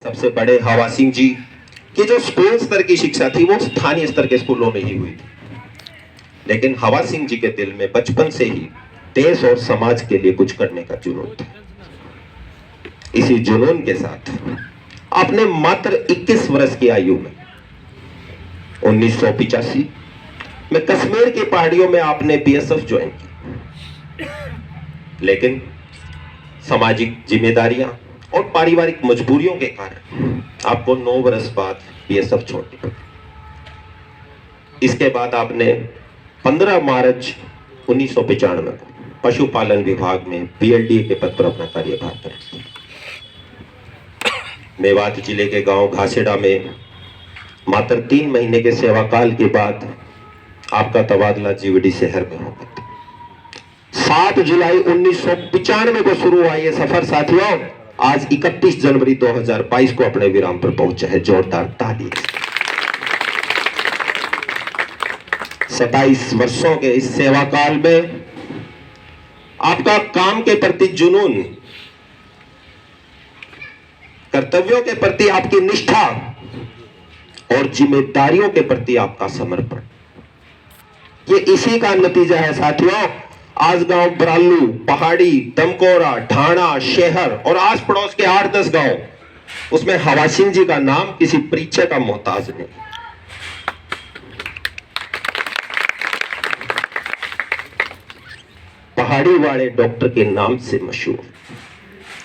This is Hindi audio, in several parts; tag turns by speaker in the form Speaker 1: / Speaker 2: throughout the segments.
Speaker 1: सबसे बड़े हवा सिंह जी की जो स्कूल स्तर की शिक्षा थी वो स्थानीय स्तर के स्कूलों में ही हुई थी, लेकिन हवा सिंह जी के दिल में बचपन से ही देश और समाज के लिए कुछ करने का जुनून था। इसी जुनून के साथ आपने मात्र 21 वर्ष की आयु में 1985 में कश्मीर की पहाड़ियों में आपने बीएसएफ ज्वाइन की, लेकिन सामाजिक जिम्मेदारियां और पारिवारिक मजबूरियों के कारण आपको 9 वर्ष बाद बीएसएफ छोड़नी पड़ी। इसके बाद आपने 15 मार्च 1995 को पशुपालन विभाग में बीएलडी के पद पर अपना कार्यभार करें। मेवात जिले के गांव घासेड़ा में मात्र 3 महीने के सेवा काल के बाद आपका तबादला जीवड़ी शहर में हो गया। 7 जुलाई 1995 को शुरू हुआ ये सफर साथियों आज 31 जनवरी 2022 को अपने विराम पर पहुंचा है। जोरदार ताली। 27 वर्षों के इस सेवा काल में आपका काम के प्रति जुनून, कर्तव्यों के प्रति आपकी निष्ठा और जिम्मेदारियों के प्रति आपका समर्पण, ये इसी का नतीजा है साथियों। आज गांव बरालू, पहाड़ी, दमकोरा, ढाणा, शहर और आस पड़ोस के 8-10 गांव, उसमें हवा सिंह जी का नाम किसी परिचय का मोहताज नहीं। पहाड़ी वाले डॉक्टर के नाम से मशहूर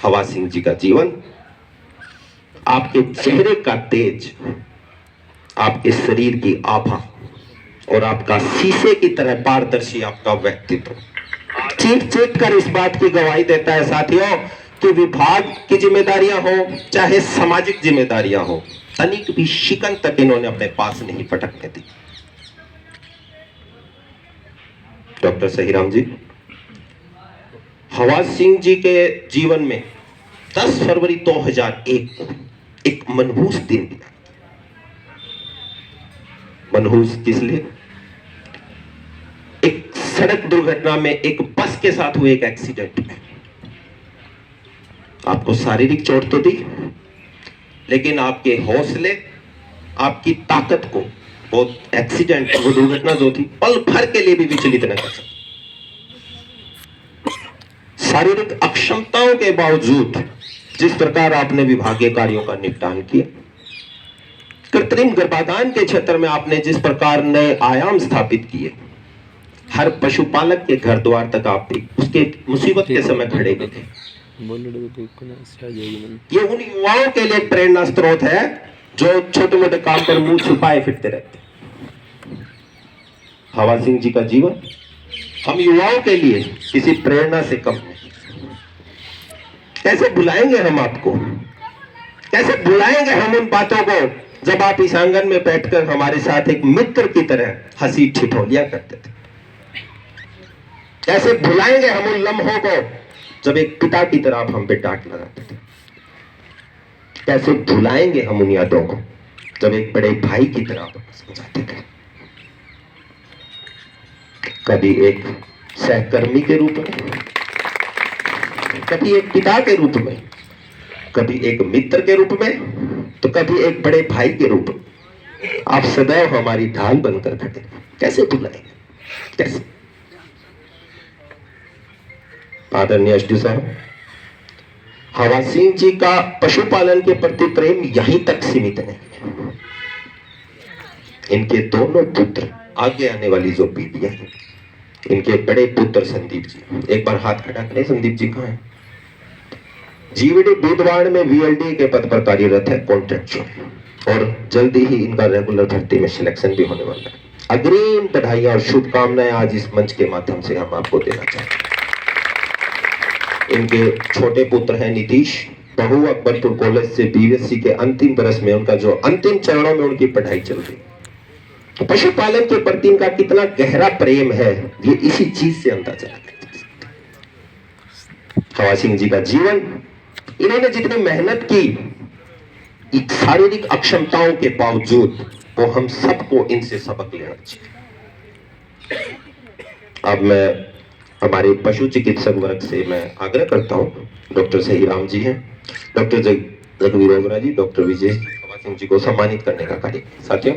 Speaker 1: हवा सिंह जी का जीवन, आपके चेहरे का तेज, आपके शरीर की आभा और आपका शीशे की तरह पारदर्शी आपका व्यक्तित्व चीख चीख कर इस बात की गवाही देता है साथियों कि विभाग की जिम्मेदारियां हो चाहे सामाजिक जिम्मेदारियां हो, तनिक भी शिकन तक इन्होंने अपने पास नहीं फटकने दी। डॉक्टर सहीराम जी, हवा सिंह जी के जीवन में 10 फरवरी 2001 को एक मनहूस दिन दिया। मनहूस किस लिए? एक सड़क दुर्घटना में एक बस के साथ हुए एक एक्सीडेंट में आपको शारीरिक चोट तो दी, लेकिन आपके हौसले, आपकी ताकत को वो एक्सीडेंट, वो दुर्घटना जो थी पल भर के लिए भी विचलित न कर सकी। शारीरिक अक्षमताओं के बावजूद जिस प्रकार आपने विभागीय कार्यों का निपटान किया, कृत्रिम गर्भाधान के क्षेत्र में आपने जिस प्रकार नए आयाम स्थापित किए, हर पशुपालक के घर द्वार तक आप उसके मुसीबत के समय खड़े हुए थे। ये उन युवाओं के लिए प्रेरणा स्रोत है जो छोटे मोटे काम पर मुंह छुपाए फिरते रहते। हवा सिंह जी का जीवन हम युवाओं के लिए किसी प्रेरणा से कम नहीं। कैसे भुलाएंगे हम आपको, कैसे भुलाएंगे हम उन बातों को जब आप इस आंगन में बैठकर हमारे साथ एक मित्र की तरह हंसी ठिठोलिया करते थे। कैसे भुलाएंगे हम उन लम्हों को जब एक पिता की तरह आप हम पे डांट लगाते थे। कैसे भुलाएंगे हम उन यादों को जब एक बड़े भाई की तरह आप समझाते थे। कभी एक सहकर्मी के रूप में, कभी एक पिता के रूप में, कभी एक मित्र के रूप में, तो कभी एक बड़े भाई के रूप में आप सदैव हमारी ढाल बनकर खड़े। कैसे भुलाएंगे, कैसे? आदरणीय एसडी साहब, हवा सिंह जी का पशुपालन के प्रति प्रेम यहीं तक सीमित नहीं है। इनके दोनों पुत्र, आगे आने वाली जो पीढ़ियां हैं, इनके बड़े पुत्र संदीप जी, एक बार हाथ खड़ा करें। संदीप जी कहां है? जीवीडी बुधवार में वीएलडी के पद पर कार्यरत है, कॉन्ट्रैक्चुअल, और जल्दी ही इनका रेगुलर भर्ती में सिलेक्शन भी होने वाला है। अग्रिम बधाइयां और शुभकामनाएं आज इस मंच के माध्यम से हम आपको देना चाहते हैं। इनके छोटे पुत्र हैं नीतीश, बहू अकबरपुर कॉलेज से बीएससी के अंतिम वर्ष में, उनका जो अंतिम चरणों में उनकी पढ़ाई चल रही। तो पशुपालन के प्रति इनका कितना गहरा प्रेम है, ये इसी चीज से अंदाजा लगता है। हवा सिंह जी का जीवन, इन्होंने जितनी मेहनत की, शारीरिक अक्षमताओं के बावजूद, वो हम सबको इनसे सबक लेना चाहिए। अब मैं हमारे पशु चिकित्सक वर्ग से मैं आग्रह करता हूं, डॉक्टर सहीराम जी हैं, डॉक्टर रघुवीर ओबरा जी, डॉक्टर विजय सिंह जी को सम्मानित करने का कार्य। साथियों